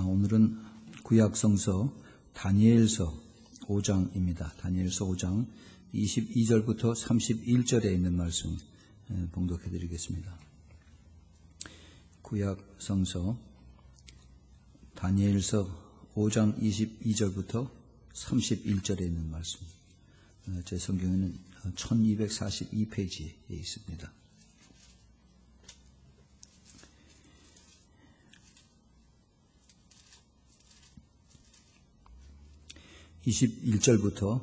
오늘은 구약성서 다니엘서 5장입니다. 다니엘서 5장 22절부터 31절에 있는 말씀 봉독해 드리겠습니다. 구약성서 다니엘서 5장 22절부터 31절에 있는 말씀. 제 성경에는 1242페이지에 있습니다. 21절부터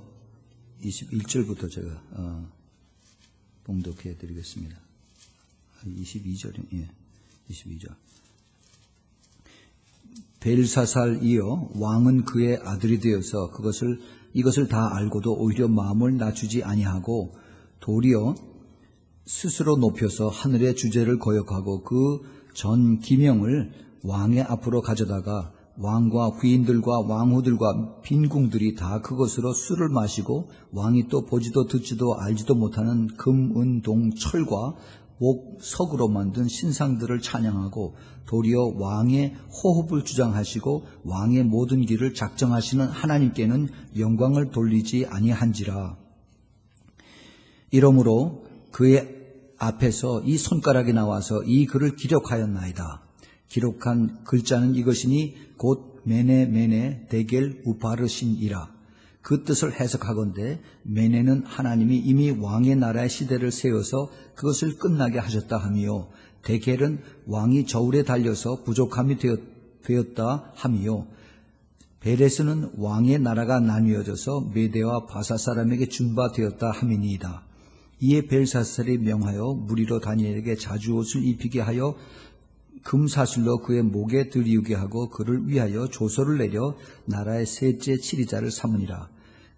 제가 봉독해 드리겠습니다. 22절이요. 예, 22절. 벨사살이여 왕은 그의 아들이 되어서 이것을 다 알고도 오히려 마음을 낮추지 아니하고 도리어 스스로 높여서 하늘의 주제를 거역하고 그 전 기명을 왕의 앞으로 가져다가 왕과 귀인들과 왕후들과 빈궁들이 다 그것으로 술을 마시고 왕이 또 보지도 듣지도 알지도 못하는 금, 은, 동, 철과 목, 석으로 만든 신상들을 찬양하고 도리어 왕의 호흡을 주장하시고 왕의 모든 길을 작정하시는 하나님께는 영광을 돌리지 아니한지라. 이러므로 그의 앞에서 이 손가락이 나와서 이 글을 기록하였나이다. 기록한 글자는 이것이니 곧 메네 데겔 우파르신이라. 그 뜻을 해석하건대 메네는 하나님이 이미 왕의 나라의 시대를 세워서 그것을 끝나게 하셨다 하미요, 데겔은 왕이 저울에 달려서 부족함이 되었다 하미요, 베레스는 왕의 나라가 나뉘어져서 메대와 바사 사람에게 준 바 되었다 함이니이다. 이에 벨사살이 명하여 무리로 다니엘에게 자주옷을 입히게 하여 금사슬로 그의 목에 들이우게 하고 그를 위하여 조서를 내려 나라의 셋째 치리자를 삼으니라.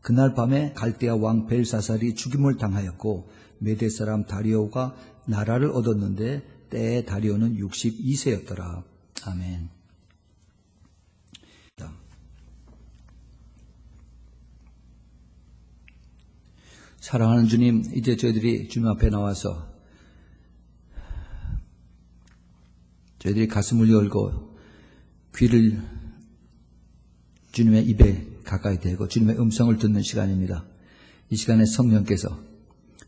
그날 밤에 갈대아 왕 벨사살이 죽임을 당하였고 메대 사람 다리오가 나라를 얻었는데 때에 다리오는 62세였더라. 아멘. 사랑하는 주님, 이제 저희들이 주님 앞에 나와서 저희들이 가슴을 열고 귀를 주님의 입에 가까이 대고 주님의 음성을 듣는 시간입니다. 이 시간에 성령께서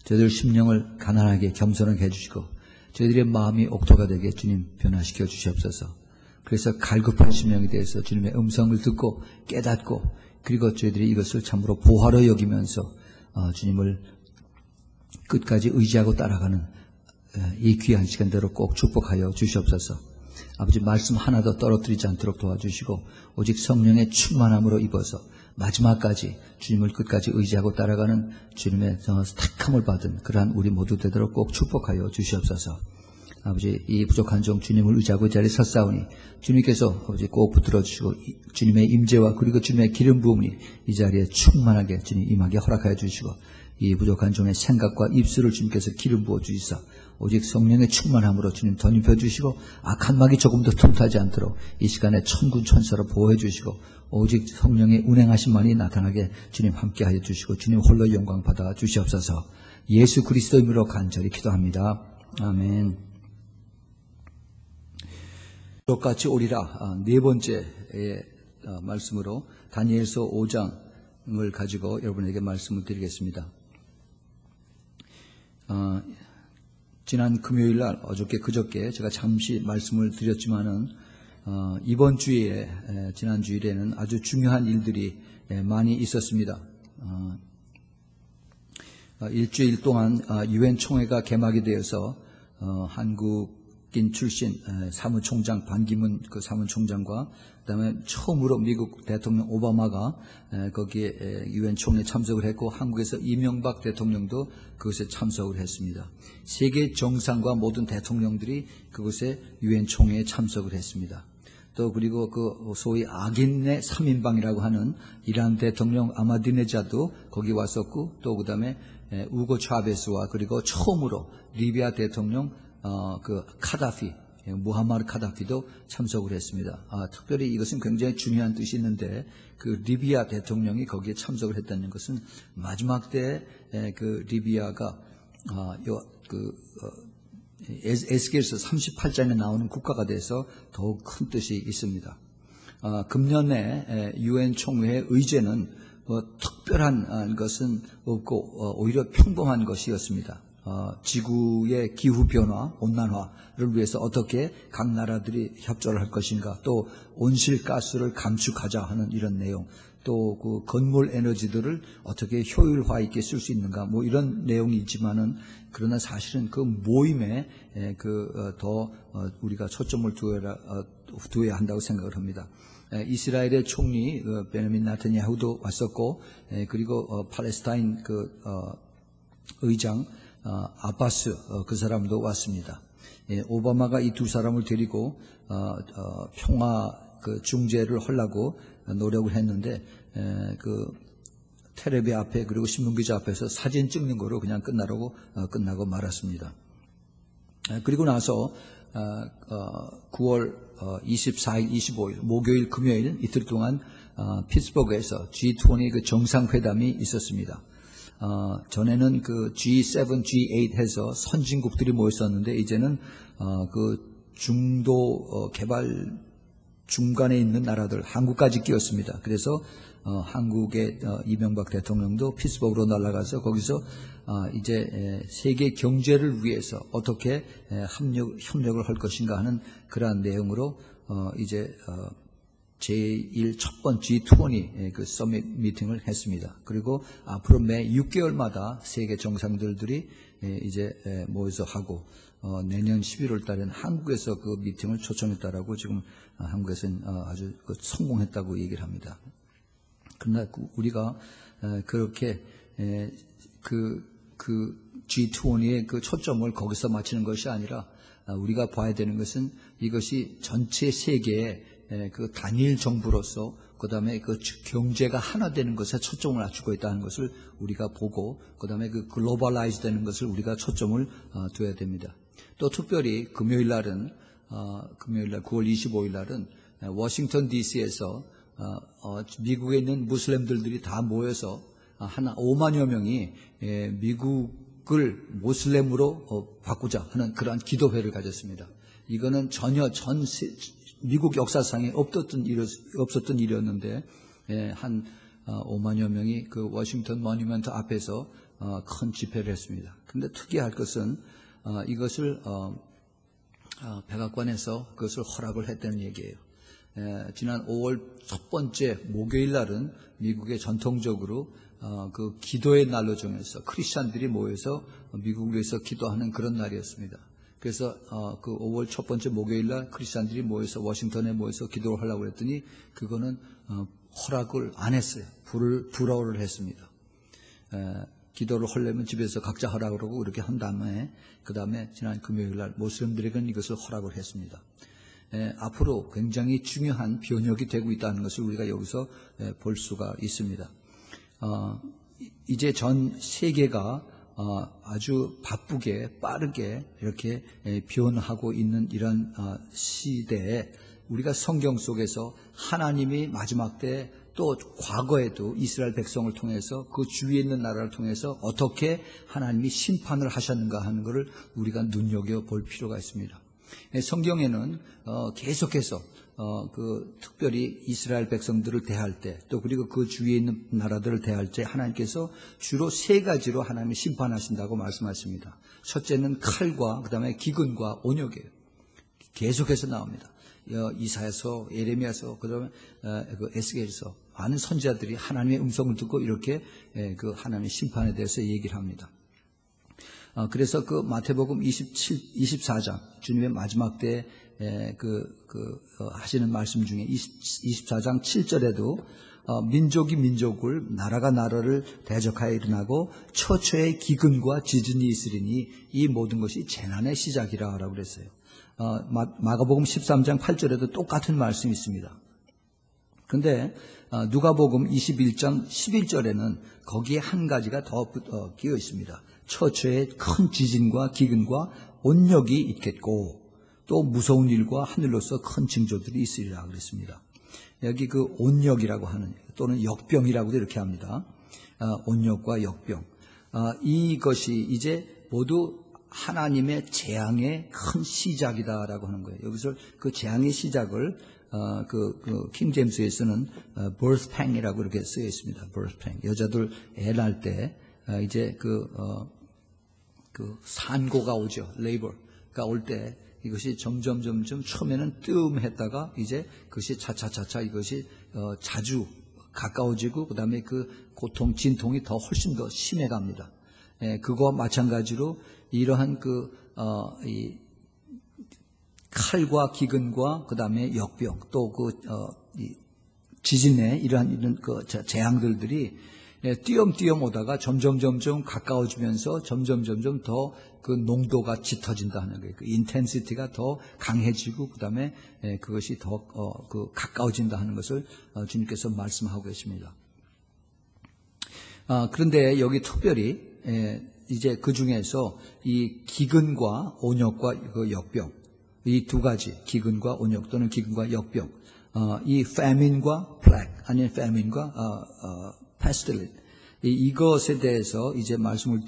저희들 심령을 가난하게 겸손하게 해주시고 저희들의 마음이 옥토가 되게 주님 변화시켜 주시옵소서. 그래서 갈급한 심령에 대해서 주님의 음성을 듣고 깨닫고 그리고 저희들이 이것을 참으로 보화로 여기면서 주님을 끝까지 의지하고 따라가는 이 귀한 시간대로 꼭 축복하여 주시옵소서. 아버지, 말씀 하나도 떨어뜨리지 않도록 도와주시고 오직 성령의 충만함으로 입어서 마지막까지 주님을 끝까지 의지하고 따라가는 주님의 택함을 받은 그러한 우리 모두 되도록 꼭 축복하여 주시옵소서. 아버지, 이 부족한 종 주님을 의지하고 이 자리에 섰사오니 주님께서 아버지 꼭 붙들어 주시고 주님의 임재와 그리고 주님의 기름 부음이 이 자리에 충만하게 주님 임하게 허락하여 주시고 이 부족한 종의 생각과 입술을 주님께서 기름 부어 주시사 오직 성령의 충만함으로 주님 덧입혀 주시고 악한 막이 조금도 틈타지 않도록 이 시간에 천군 천사로 보호해 주시고 오직 성령의 운행하심만이 나타나게 주님 함께하여 주시고 주님 홀로 영광 받아 주시옵소서. 예수 그리스도 이름으로 간절히 기도합니다. 아멘. 똑같이 오리라. 네 번째의 말씀으로 다니엘서 5장을 가지고 여러분에게 말씀을 드리겠습니다. 지난 금요일날 어저께 그저께 제가 잠시 말씀을 드렸지만은 이번 주에 지난 주일에는 아주 중요한 일들이 많이 있었습니다. 일주일 동안 유엔 총회가 개막이 되어서 한국인 출신 사무총장 반기문 그 사무총장과 그다음에 처음으로 미국 대통령 오바마가 거기에 유엔 총회에 참석을 했고 한국에서 이명박 대통령도 그것에 참석을 했습니다. 세계 정상과 모든 대통령들이 그것에 유엔 총회에 참석을 했습니다. 또 그리고 그 소위 악인의 3인방이라고 하는 이란 대통령 아마디네자도 거기 왔었고 또 그다음에 우고 차베스와 그리고 처음으로 리비아 대통령 그 카다피 무하마르 카다피도 참석을 했습니다. 특별히 이것은 굉장히 중요한 뜻이 있는데 그 리비아 대통령이 거기에 참석을 했다는 것은 마지막 때 그 리비아가 에스겔서 38장에 나오는 국가가 돼서 더욱 큰 뜻이 있습니다. 금년에 UN 총회의 의제는 특별한 것은 없고 오히려 평범한 것이었습니다. 지구의 기후 변화, 온난화를 위해서 어떻게 각 나라들이 협조를 할 것인가, 또 온실가스를 감축하자 하는 이런 내용, 또 그 건물 에너지들을 어떻게 효율화 있게 쓸 수 있는가, 뭐 이런 내용이 있지만은, 그러나 사실은 그 모임에 더 우리가 초점을 두어야 한다고 생각을 합니다. 이스라엘의 총리 베냐민 네타냐후도 왔었고, 그리고 팔레스타인 의장 아바스 그 사람도 왔습니다. 오바마가 이 두 사람을 데리고 평화 중재를 하려고 노력을 했는데, 텔레비 앞에 그리고 신문기자 앞에서 사진 찍는 거로 그냥 끝나고 말았습니다. 그리고 나서 9월 24일, 25일 목요일, 금요일 이틀 동안 피츠버그에서 G20 그 정상회담이 있었습니다. 전에는 그 G7, G8 해서 선진국들이 모였었는데, 이제는 그 중도 개발 중간에 있는 나라들, 한국까지 끼었습니다. 그래서 한국의 이명박 대통령도 피츠버그로 날아가서 거기서 이제 세계 경제를 위해서 어떻게 협력을 할 것인가 하는 그러한 내용으로 이제 제1 첫 번째 G20 그 서밋 미팅을 했습니다. 그리고 앞으로 매 6개월마다 세계 정상들이 이제 모여서 하고, 내년 11월 달에는 한국에서 그 미팅을 초청했다라고 지금 한국에서는 아주 성공했다고 얘기를 합니다. 그러나 우리가 그렇게 그 G20의 그 초점을 거기서 맞추는 것이 아니라, 우리가 봐야 되는 것은 이것이 전체 세계의 그 단일 정부로서 그 다음에 그 경제가 하나 되는 것에 초점을 맞추고 있다는 것을 우리가 보고, 그 다음에 그 글로벌라이즈 되는 것을 우리가 초점을 둬야 됩니다. 또 특별히 금요일 날은 9월 25일 날은 워싱턴 DC에서 미국에 있는 무슬림들이 다 모여서 한 5만여 명이 미국을 모슬렘으로 바꾸자 하는 그러한 기도회를 가졌습니다. 이거는 전혀 미국 역사상에 없었던 일이었는데, 한 5만여 명이 그 워싱턴 모뉴먼트 앞에서 큰 집회를 했습니다. 그런데 특이할 것은 이것을 백악관에서 그것을 허락을 했다는 얘기예요. 지난 5월 첫 번째 목요일 날은 미국의 전통적으로 그 기도의 날로 정해서 크리스찬들이 모여서 미국을 위해서 기도하는 그런 날이었습니다. 그래서 그 5월 첫 번째 목요일 날 크리스찬들이 모여서 워싱턴에 모여서 기도를 하려고 했더니 그거는 허락을 안 했어요. 불허를 했습니다. 기도를 하려면 집에서 각자 하라고 그러고 그렇게 한 다음에, 그 다음에 지난 금요일 날 모슬림들에게는 이것을 허락을 했습니다. 앞으로 굉장히 중요한 변혁이 되고 있다는 것을 우리가 여기서 볼 수가 있습니다. 이제 전 세계가 아주 바쁘게 빠르게 이렇게 변하고 있는 이런 시대에, 우리가 성경 속에서 하나님이 마지막 때, 또 과거에도 이스라엘 백성을 통해서 그 주위에 있는 나라를 통해서 어떻게 하나님이 심판을 하셨는가 하는 것을 우리가 눈여겨볼 필요가 있습니다. 성경에는 계속해서 특별히 이스라엘 백성들을 대할 때, 또 그리고 그 주위에 있는 나라들을 대할 때 하나님께서 주로 세 가지로 하나님이 심판하신다고 말씀하십니다. 첫째는 칼과 그 다음에 기근과 온역이에요. 계속해서 나옵니다. 이사야서, 예레미야서, 그 다음에 에스겔서, 많은 선지자들이 하나님의 음성을 듣고 이렇게 그 하나님의 심판에 대해서 얘기를 합니다. 그래서 그 마태복음 24장, 주님의 마지막 때 하시는 말씀 중에 24장 7절에도 민족이 민족을, 나라가 나라를 대적하여 일어나고 처처의 기근과 지진이 있으리니 이 모든 것이 재난의 시작이라 라고 그랬어요. 마가복음 13장 8절에도 똑같은 말씀이 있습니다. 그런데 누가복음 21장 11절에는 거기에 한 가지가 더 끼어 있습니다. 처처에 큰 지진과 기근과 온역이 있겠고 또 무서운 일과 하늘로서 큰 징조들이 있으리라 그랬습니다. 여기 그 온역이라고 하는, 또는 역병이라고도 이렇게 합니다. 온역과 역병, 이것이 이제 모두 하나님의 재앙의 큰 시작이다라고 하는 거예요. 여기서 그 재앙의 시작을 킹 제임스에서는 birth pang이라고 이렇게 쓰여 있습니다. birth pang. 여자들 애 낳을 때 이제 산고가 오죠. labor가 올 때 이것이 점점 처음에는 뜸했다가 이제 그것이 차차차차 이것이 자주 가까워지고 그다음에 그 고통 진통이 더 훨씬 더 심해갑니다. 그거와 마찬가지로 이러한 이 칼과 기근과 그다음에 역병 또 이 지진의 이런 재앙들이 띄엄띄엄 오다가 점점 가까워지면서 점점 더 그 농도가 짙어진다 하는 거예요. 그 인텐시티가 더 강해지고 그다음에 그것이 더 가까워진다 하는 것을 주님께서 말씀하고 계십니다. 그런데 여기 특별히 이제 그 중에서 이 기근과 온역과 그 역병 이 두 가지 기근과 온역 또는 기근과 역병 이 famine과 plague 아니면 famine과 pestilence 이것에 대해서 이제 말씀을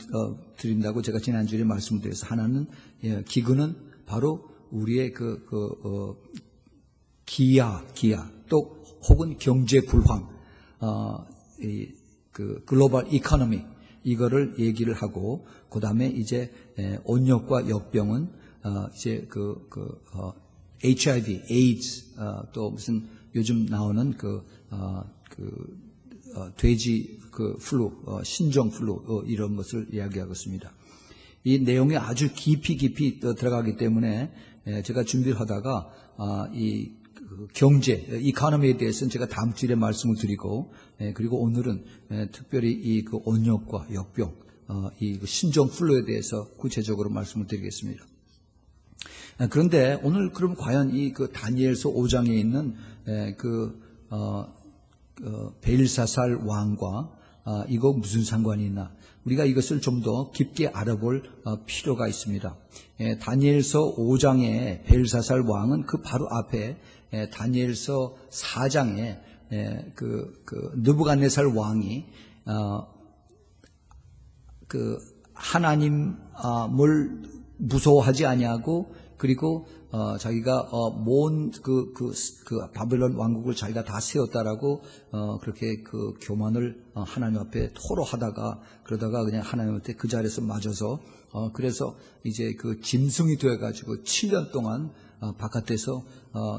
드린다고 제가 지난주에 말씀을 드려서 하나는 기근은 바로 우리의 기아 또 혹은 경제 불황 글로벌 이코노미 이거를 얘기를 하고 그다음에 이제 온역과 역병은 이제 HIV, AIDS 또 무슨 요즘 나오는 돼지 플루, 신종 플루 이런 것을 이야기하고 있습니다. 이 내용이 아주 깊이 들어가기 때문에 제가 준비를 하다가 이 경제, 이코노미에 대해서는 제가 다음 주에 말씀을 드리고 그리고 오늘은 특별히 이 온역과 역병, 이 신종 플루에 대해서 구체적으로 말씀을 드리겠습니다. 그런데 오늘 그럼 과연 이 다니엘서 5장에 있는 벨사살 왕과 이거 무슨 상관이 있나? 우리가 이것을 좀 더 깊게 알아볼 필요가 있습니다. 다니엘서 5장의 벨사살 왕은 그 바로 앞에 다니엘서 4장에 느부갓네살 왕이 하나님을 무서워하지 아니하고 그리고 자기가 모은 바벨론 왕국을 자기가 다 세웠다라고 그렇게 교만을 하나님 앞에 토로하다가 그러다가 그냥 하나님한테 그 자리에서 맞아서 그래서 이제 짐승이 되어 가지고 7년 동안 바깥에서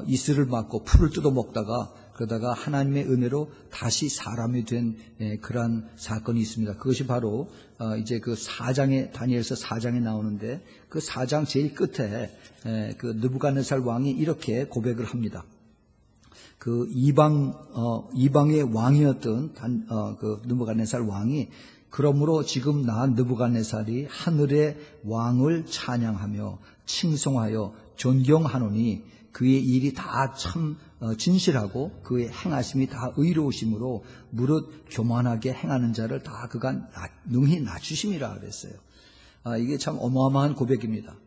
이슬을 맞고 풀을 뜯어 먹다가 그러다가 하나님의 은혜로 다시 사람이 된 그러한 사건이 있습니다. 그것이 바로 이제 다니엘서 4장에 나오는데 그 4장 제일 끝에 느부갓네살 왕이 이렇게 고백을 합니다. 이방의 왕이었던 느부갓네살 왕이 그러므로 지금 나 느부갓네살이 하늘의 왕을 찬양하며 칭송하여 존경하노니 그의 일이 다 참 진실하고 그의 행하심이 다 의로우심으로 무릇 교만하게 행하는 자를 다 그가 능히 낮추심이라 그랬어요. 이게 참 어마어마한 고백입니다.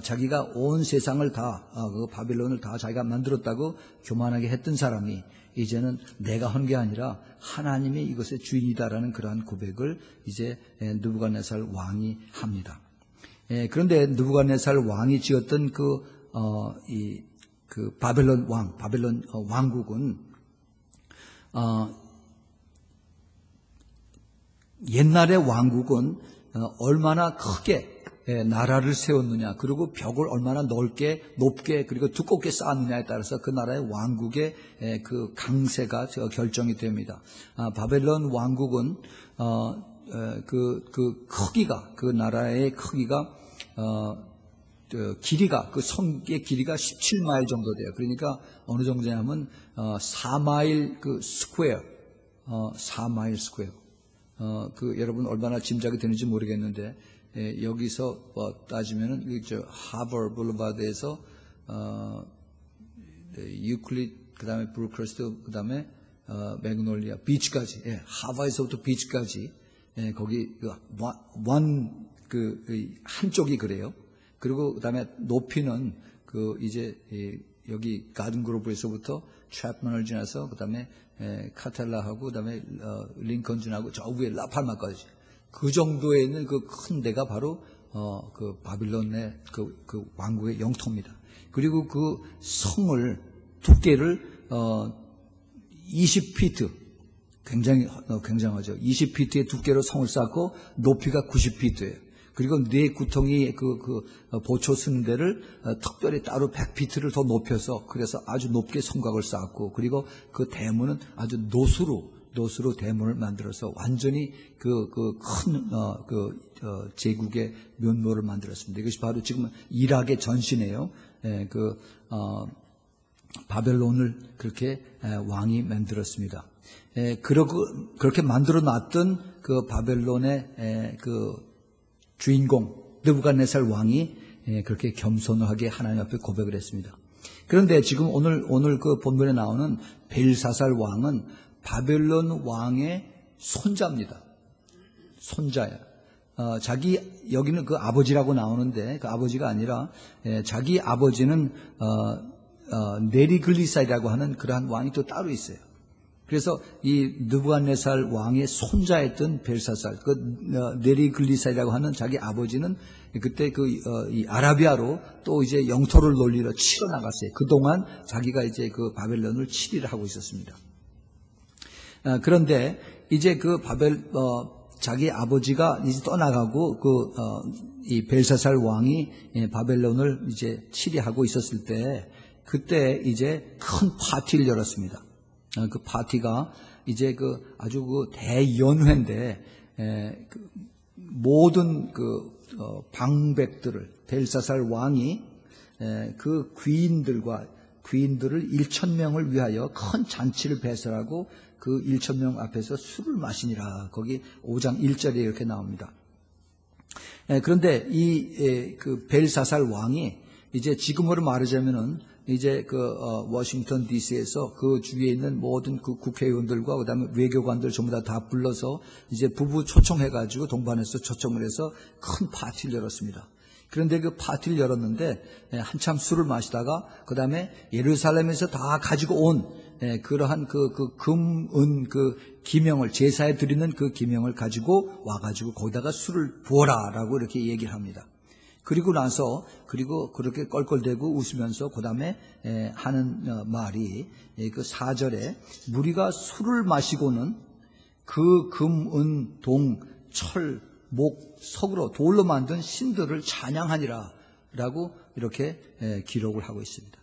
자기가 온 세상을 다 바빌론을 다 자기가 만들었다고 교만하게 했던 사람이 이제는 내가 한 게 아니라 하나님이 이것의 주인이다라는 그러한 고백을 이제 느부갓네살 왕이 합니다. 그런데 느부갓네살 왕이 지었던 바벨론 왕국은 옛날의 왕국은 얼마나 크게 나라를 세웠느냐 그리고 벽을 얼마나 높게 그리고 두껍게 쌓았느냐에 따라서 그 나라의 왕국의 그 강세가 결정이 됩니다. 바벨론 왕국은 크기가 그 나라의 크기가 길이가 그 성의 길이가 17마일 정도 돼요. 그러니까 어느 정도냐면 4마일 스퀘어 4마일 스퀘어 여러분 얼마나 짐작이 되는지 모르겠는데 여기서 따지면은 하버 블루바드에서 유클리드 그다음에 브루크러스트 그다음에 맥놀리아 비치까지 하버에서부터 비치까지 거기 한쪽이 그래요. 그리고 그다음에 높이는 이제 여기 가든 그로브에서부터 챕먼을 지나서 그다음에 카텔라하고 그다음에 링컨준하고 저 위에 라팔마까지 그 정도에 있는 그 큰 데가 바로 바빌론의 그 왕국의 영토입니다. 그리고 그 성을 두께를 20피트, 굉장하죠. 20피트의 두께로 성을 쌓고 높이가 90피트예요. 그리고 뇌 구덩이 보초 쓰는 데를 특별히 따로 100피트를 더 높여서 그래서 아주 높게 성곽을 쌓았고, 그리고 그 대문은 아주 노수로 대문을 만들어서 완전히 큰 제국의 면모를 만들었습니다. 이것이 바로 지금 이락의 전신이에요. 바벨론을 그렇게 왕이 만들었습니다. 그렇게 만들어 놨던 그 바벨론의 주인공 느부갓네살 왕이 그렇게 겸손하게 하나님 앞에 고백을 했습니다. 그런데 지금 오늘 그 본문에 나오는 벨사살 왕은 바벨론 왕의 손자입니다. 손자야. 여기는 그 아버지라고 나오는데 그 아버지가 아니라 자기 아버지는 네리글리사이라고 하는 그러한 왕이 또 따로 있어요. 그래서 이 느부갓네살 왕의 손자였던 벨사살, 네리글리사이라고 하는 자기 아버지는 그때 이 아라비아로 또 이제 영토를 놀리러 치러 나갔어요. 그동안 자기가 이제 그 바벨론을 치리를 하고 있었습니다. 그런데 이제 자기 아버지가 이제 떠나가고 이 벨사살 왕이 바벨론을 이제 치리하고 있었을 때 그때 이제 큰 파티를 열었습니다. 그 파티가 이제 아주 대연회인데 모든 방백들을 벨사살 왕이 그 귀인들을 1,000명을 위하여 큰 잔치를 배설하고 그 1,000명 앞에서 술을 마시니라. 거기 5장 1절에 이렇게 나옵니다. 그런데 그 벨사살 왕이 이제 지금으로 말하자면은 이제 워싱턴 DC에서 그 주위에 있는 모든 그 국회의원들과 그다음에 외교관들 전부 다 불러서 이제 부부 초청해가지고 동반해서 초청을 해서 큰 파티를 열었습니다. 그런데 그 파티를 열었는데 한참 술을 마시다가 그다음에 예루살렘에서 다 가지고 온 그러한 금, 은 기명을 제사에 드리는 그 기명을 가지고 와가지고 거기다가 술을 부어라라고 이렇게 얘기를 합니다. 그리고 나서 그렇게 껄껄대고 웃으면서 그다음에 하는 말이 그 4절에 무리가 술을 마시고는 그 금, 은, 동, 철, 목, 석으로 돌로 만든 신들을 찬양하니라 라고 이렇게 기록을 하고 있습니다.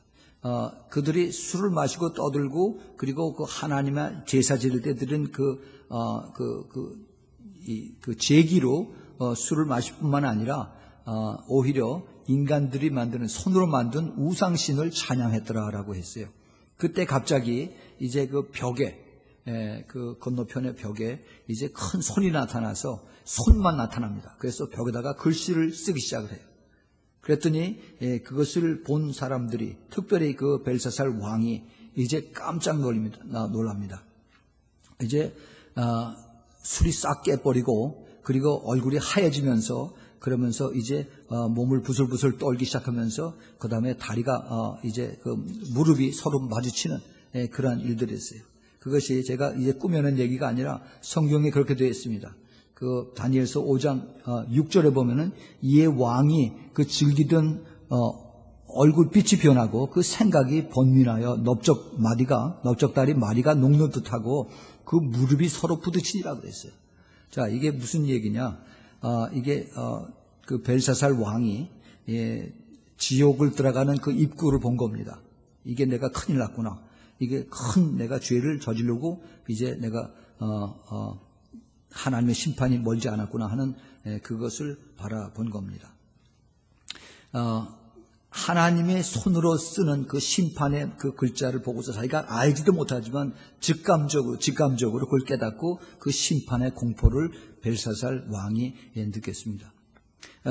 그들이 술을 마시고 떠들고 그리고 그 하나님의 제사 지낼 때 드린 그 제기로 술을 마실 뿐만 아니라 오히려 인간들이 만드는 손으로 만든 우상신을 찬양했더라라고 했어요. 그때 갑자기 이제 그 벽에 그 건너편의 벽에 이제 큰 손이 나타나서 손만 나타납니다. 그래서 벽에다가 글씨를 쓰기 시작을 해요. 그랬더니 그것을 본 사람들이 특별히 그 벨사살 왕이 이제 깜짝 놀랍니다. 이제 술이 싹 깨버리고 그리고 얼굴이 하얘지면서 그러면서 이제 몸을 부슬부슬 떨기 시작하면서 그 다음에 다리가 이제 그 무릎이 서로 마주치는 그러한 일들이 있어요. 그것이 제가 이제 꾸며낸 얘기가 아니라 성경에 그렇게 되어 있습니다. 그 다니엘서 5장 6절에 보면은 이에 왕이 그 즐기던 얼굴빛이 변하고 그 생각이 번민하여 넓적다리 마디가 녹는 듯하고 그 무릎이 서로 부딪히니라 그랬어요. 자, 이게 무슨 얘기냐? 이게 그 벨사살 왕이 지옥을 들어가는 그 입구를 본 겁니다. 이게 내가 큰일 났구나. 이게 큰 내가 죄를 저지르고 이제 내가 하나님의 심판이 멀지 않았구나 하는 그것을 바라본 겁니다. 하나님의 손으로 쓰는 그 심판의 그 글자를 보고서 자기가 알지도 못하지만 직감적으로 그걸 깨닫고 그 심판의 공포를 벨사살 왕이 느꼈습니다.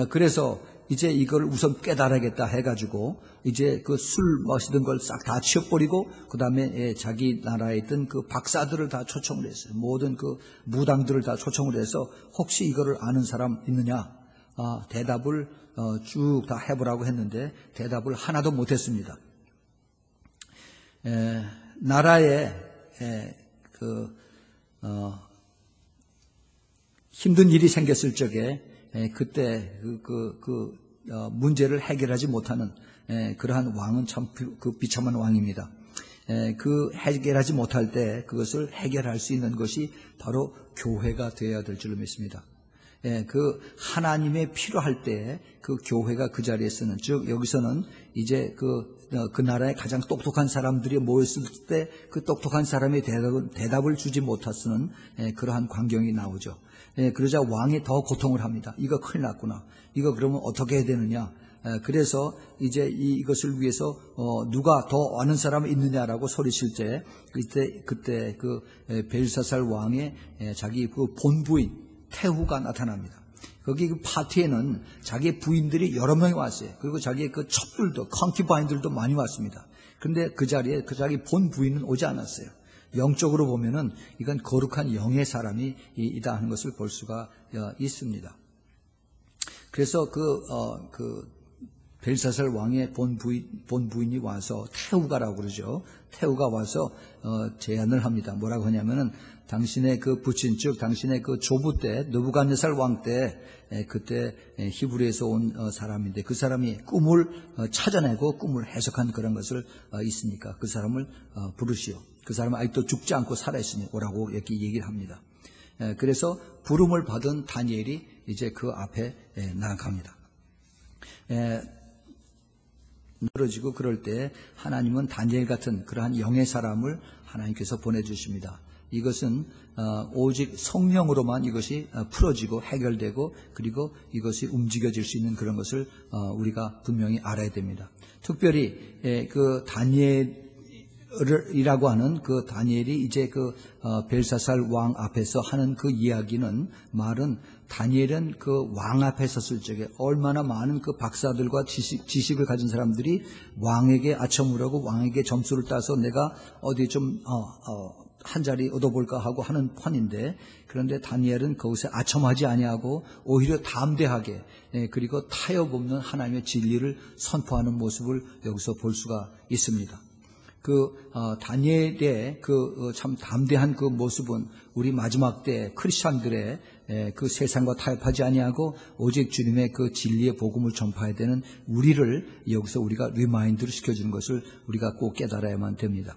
그래서 이제 이걸 우선 깨달아야겠다 해가지고 이제 그 술 마시던 걸 싹 다 치워버리고 그 다음에 자기 나라에 있던 그 박사들을 다 초청을 했어요. 모든 그 무당들을 다 초청을 해서 혹시 이거를 아는 사람 있느냐? 대답을 쭉 다 해보라고 했는데 대답을 하나도 못했습니다. 나라에 힘든 일이 생겼을 적에 그때 문제를 해결하지 못하는 그러한 왕은 참 비참한 왕입니다. 그 해결하지 못할 때 그것을 해결할 수 있는 것이 바로 교회가 되어야 될 줄로 믿습니다. 그 하나님의 필요할 때 그 교회가 그 자리에 서는, 즉 여기서는 이제 그 나라의 가장 똑똑한 사람들이 모였을 때 그 똑똑한 사람이 대답을 주지 못하는 그러한 광경이 나오죠. 그러자 왕이 더 고통을 합니다. 이거 큰일 났구나. 이거 그러면 어떻게 해야 되느냐. 그래서 이제 이것을 위해서 누가 더 아는 사람이 있느냐라고 소리칠 때 그때 그 벨사살 왕의 자기 그 본부인 태후가 나타납니다. 거기 그 파티에는 자기 부인들이 여러 명이 왔어요. 그리고 자기의 그 첩들도, 컨큐바인들도 많이 왔습니다. 그런데 그 자리에 그 자기 본 부인은 오지 않았어요. 영적으로 보면은 이건 거룩한 영의 사람이 이다 하는 것을 볼 수가 있습니다. 그래서 그 벨사살 왕의 본 부인이 와서 태후가라고 그러죠. 태후가 와서 제안을 합니다. 뭐라고 하냐면은 당신의 그 부친, 즉 당신의 그 조부 때 느부갓네살 왕 때 그때 히브리에서 온 사람인데 그 사람이 꿈을 찾아내고 꿈을 해석한 그런 것을 있으니까 그 사람을 부르시오. 그 사람은 아직도 죽지 않고 살아있으니 오라고 이렇게 얘기를 합니다. 그래서 부름을 받은 다니엘이 이제 그 앞에 나아갑니다. 늘어지고 그럴 때 하나님은 다니엘 같은 그러한 영의 사람을 하나님께서 보내주십니다. 이것은 오직 성령으로만 이것이 풀어지고 해결되고 그리고 이것이 움직여질 수 있는 그런 것을 우리가 분명히 알아야 됩니다. 특별히 그 다니엘이라고 하는 그 다니엘이 이제 그 벨사살 왕 앞에서 하는 그 이야기는 말은 다니엘은 그 왕 앞에 섰을 적에 얼마나 많은 그 박사들과 지식을 가진 사람들이 왕에게 아첨을 왕에게 점수를 따서 내가 어디 좀 한 자리 얻어볼까 하고 하는 판인데, 그런데 다니엘은 거기서 아첨하지 아니하고 오히려 담대하게 그리고 타협 없는 하나님의 진리를 선포하는 모습을 여기서 볼 수가 있습니다. 다니엘의 참 담대한 그 모습은 우리 마지막 때 크리스찬들의 그 세상과 타협하지 아니하고 오직 주님의 그 진리의 복음을 전파해야 되는 우리를 여기서 우리가 리마인드를 시켜주는 것을 우리가 꼭 깨달아야만 됩니다.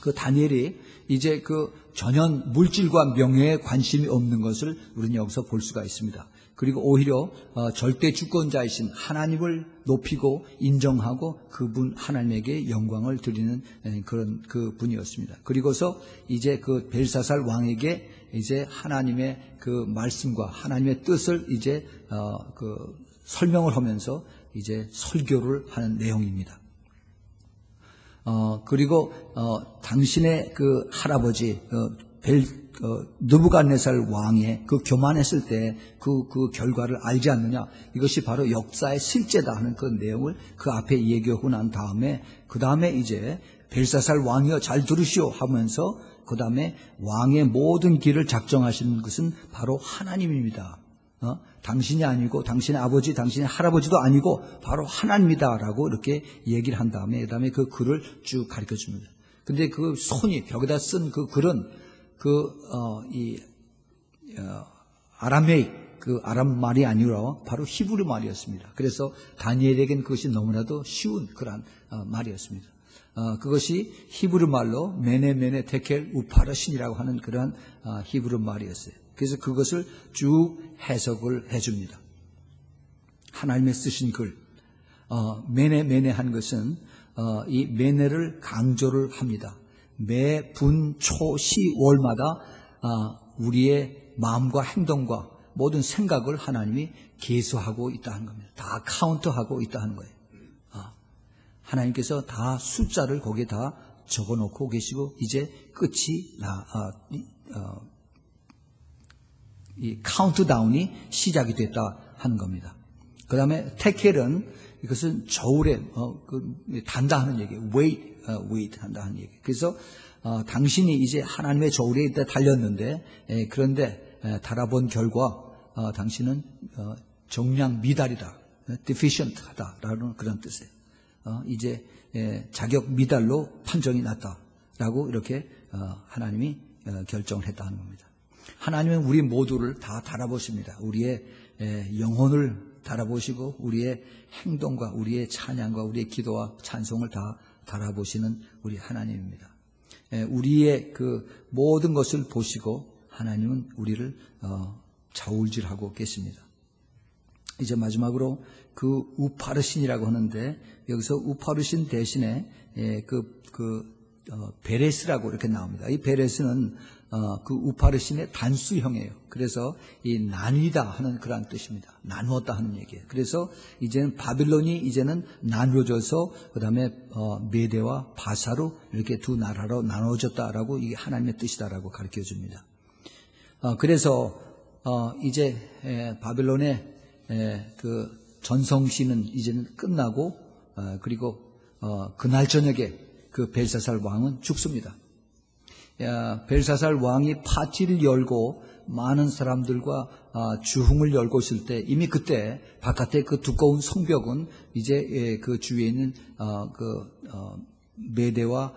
그 다니엘이 이제 그 전혀 물질과 명예에 관심이 없는 것을 우리는 여기서 볼 수가 있습니다. 그리고 오히려 절대 주권자이신 하나님을 높이고 인정하고 그분 하나님에게 영광을 드리는 그런 그 분이었습니다. 그리고서 이제 그 벨사살 왕에게 이제 하나님의 그 말씀과 하나님의 뜻을 이제 그 설명을 하면서 이제 설교를 하는 내용입니다. 그리고 당신의 그 할아버지 느부갓네살 왕의 그 교만했을 때 그 결과를 알지 않느냐, 이것이 바로 역사의 실제다 하는 그 내용을 그 앞에 얘기하고 난 다음에 그 다음에 이제 벨사살 왕이여 잘 들으시오 하면서 그 다음에 왕의 모든 길을 작정하시는 것은 바로 하나님입니다. 당신이 아니고 당신의 아버지, 당신의 할아버지도 아니고 바로 하나님이다라고 이렇게 얘기를 한 다음에 그다음에 그 글을 쭉 가르쳐 줍니다. 근데 그 손이 벽에다 쓴 그 글은 아람메익 그 아람 말이 아니라 바로 히브리 말이었습니다. 그래서 다니엘에겐 그것이 너무나도 쉬운 그런 말이었습니다. 그것이 히브리 말로 메네 테켈 우파르신이라고 하는 그러한 히브리 말이었어요. 그래서 그것을 쭉 해석을 해줍니다. 하나님의 쓰신 글, 메네 한 것은 이 메네를 강조를 합니다. 매 분, 초, 시, 월마다 우리의 마음과 행동과 모든 생각을 하나님이 계수하고 있다는 겁니다. 다 카운트하고 있다는 거예요. 하나님께서 다 숫자를 거기에 다 적어놓고 계시고 이제 끝이 이 카운트다운이 시작이 됐다 하는 겁니다. 그 다음에 테켈은 이것은 저울에 단다 하는 얘기예요. 웨이트 한다 하는 얘기예요. 그래서 당신이 이제 하나님의 저울에 있다 달렸는데 그런데 달아본 결과 당신은 정량 미달이다, deficient하다라는 그런 뜻이에요. 이제 자격 미달로 판정이 났다라고 이렇게 하나님이 결정을 했다는 겁니다. 하나님은 우리 모두를 다 달아보십니다. 우리의 영혼을 달아보시고 우리의 행동과 우리의 찬양과 우리의 기도와 찬송을 다 달아보시는 우리 하나님입니다. 우리의 그 모든 것을 보시고 하나님은 우리를 좌울질하고 계십니다. 이제 마지막으로 그 우파르신이라고 하는데 여기서 우파르신 대신에 베레스라고 이렇게 나옵니다. 이 베레스는 그 우파르신의 단수형이에요. 그래서 이 나뉘다 하는 그런 뜻입니다. 나누었다 하는 얘기예요. 그래서 이제는 바빌론이 이제는 나누어져서 그 다음에 메대와 바사로 이렇게 두 나라로 나누어졌다라고 이게 하나님의 뜻이다라고 가르쳐 줍니다. 그래서 이제 바빌론의 그 전성시는 이제는 끝나고 그리고 그날 저녁에 그 벨사살 왕은 죽습니다. 벨사살 왕이 파티를 열고 많은 사람들과 주흥을 열고 있을 때 이미 그때 바깥에 그 두꺼운 성벽은 이제 그 주위에 있는 메대와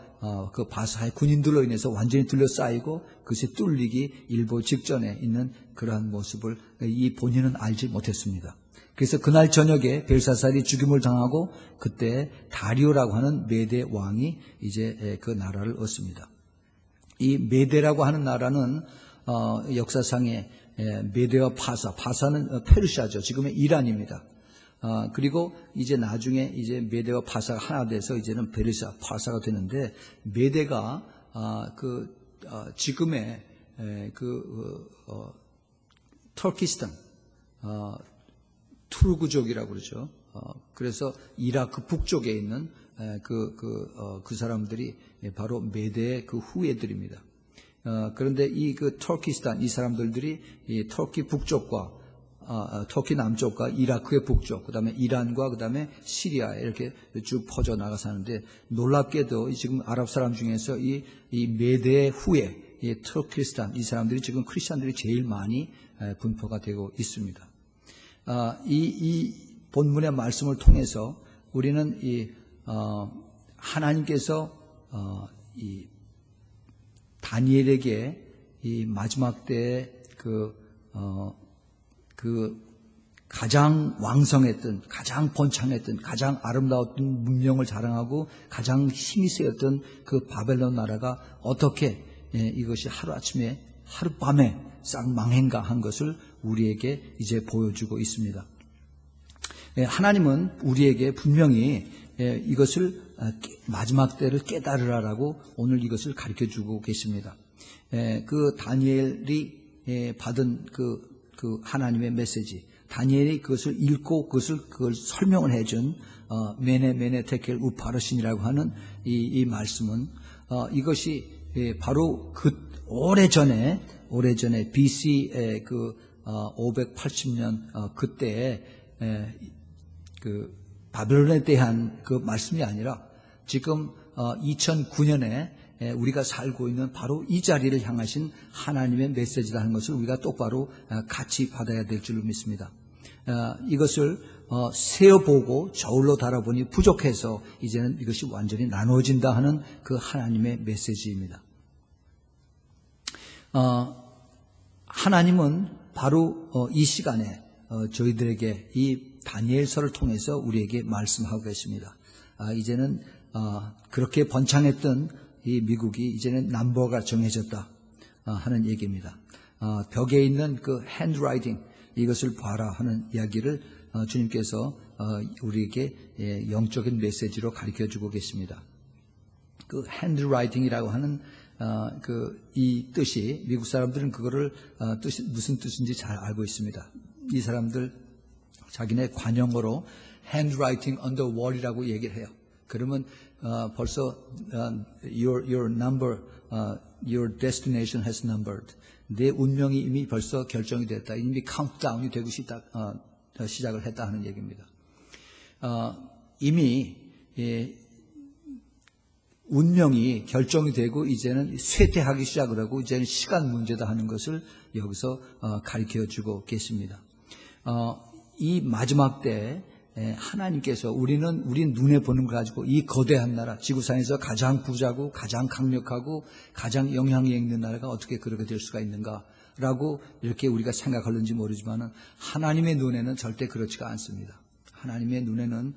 그 바사의 군인들로 인해서 완전히 둘러싸이고 그것이 뚫리기 일보 직전에 있는 그러한 모습을 이 본인은 알지 못했습니다. 그래서 그날 저녁에 벨사살이 죽임을 당하고 그때 다리오라고 하는 메대 왕이 이제 그 나라를 얻습니다. 이 메대라고 하는 나라는 역사상에 메대와 바사는 페르시아죠. 지금의 이란입니다. 그리고 이제 나중에 이제 메대와 바사가 하나 돼서 이제는 베르시아, 바사가 되는데 메대가 지금의 터키스탄, 투르크족이라고 그러죠. 그래서 이라크 북쪽에 있는 그 사람들이 바로 메대의 그 후예들입니다. 그런데 이 터키스탄, 이 사람들이 이 터키 북쪽과 터키 남쪽과 이라크의 북쪽, 그 다음에 이란과 그 다음에 시리아에 이렇게 쭉 퍼져 나가 사는데 놀랍게도 지금 아랍 사람 중에서 이 메대의 후예, 이 터키스탄, 이 사람들이 지금 크리스천들이 제일 많이 분포가 되고 있습니다. 이 본문의 말씀을 통해서 우리는 하나님께서 이 다니엘에게 이 마지막 때에 가장 왕성했던, 가장 번창했던, 가장 아름다웠던 문명을 자랑하고 가장 힘이 세였던 그 바벨론 나라가 어떻게 이것이 하루아침에 하룻밤에 싹 망했는가 한 것을 우리에게 이제 보여주고 있습니다. 하나님은 우리에게 분명히 이것을 마지막 때를 깨달으라라고 오늘 이것을 가르쳐주고 계십니다. 그 다니엘이 받은 그 하나님의 메시지, 다니엘이 그것을 읽고 그걸 설명을 해준 메네 테켈 우파르신이라고 하는 이 말씀은 이것이 바로 그 오래전에 BC의 580년 그때에 그 바벨론에 대한 그 말씀이 아니라 지금 2009년에 우리가 살고 있는 바로 이 자리를 향하신 하나님의 메시지다 하는 것을 우리가 똑바로 같이 받아야 될 줄로 믿습니다. 이것을 세어보고 저울로 달아보니 부족해서 이제는 이것이 완전히 나눠진다 하는 그 하나님의 메시지입니다. 하나님은 바로 이 시간에 저희들에게 이 다니엘서를 통해서 우리에게 말씀하고 계십니다. 이제는 그렇게 번창했던 이 미국이 이제는 넘버가 정해졌다 하는 얘기입니다. 벽에 있는 그 핸드라이팅 이것을 봐라 하는 이야기를 주님께서 우리에게 영적인 메시지로 가르쳐주고 계십니다. 그 핸드라이팅이라고 하는 이 뜻이 미국 사람들은 그거를 무슨 뜻인지 잘 알고 있습니다. 이 사람들 자기네 관용어로 handwriting on the wall이라고 얘기를 해요. 그러면 벌써 your number, your destination has numbered. 내 운명이 이미 벌써 결정이 됐다. 이미 카운트다운이 되고 시작을 했다 하는 얘기입니다. 이미 운명이 결정이 되고 이제는 쇠퇴하기 시작을 하고 이제는 시간 문제다 하는 것을 여기서 가르쳐주고 계십니다. 이 마지막 때 하나님께서 우리 눈에 보는 걸 가지고 이 거대한 나라, 지구상에서 가장 부자고 가장 강력하고 가장 영향력 있는 나라가 어떻게 그렇게 될 수가 있는가라고 이렇게 우리가 생각하는지 모르지만 하나님의 눈에는 절대 그렇지가 않습니다. 하나님의 눈에는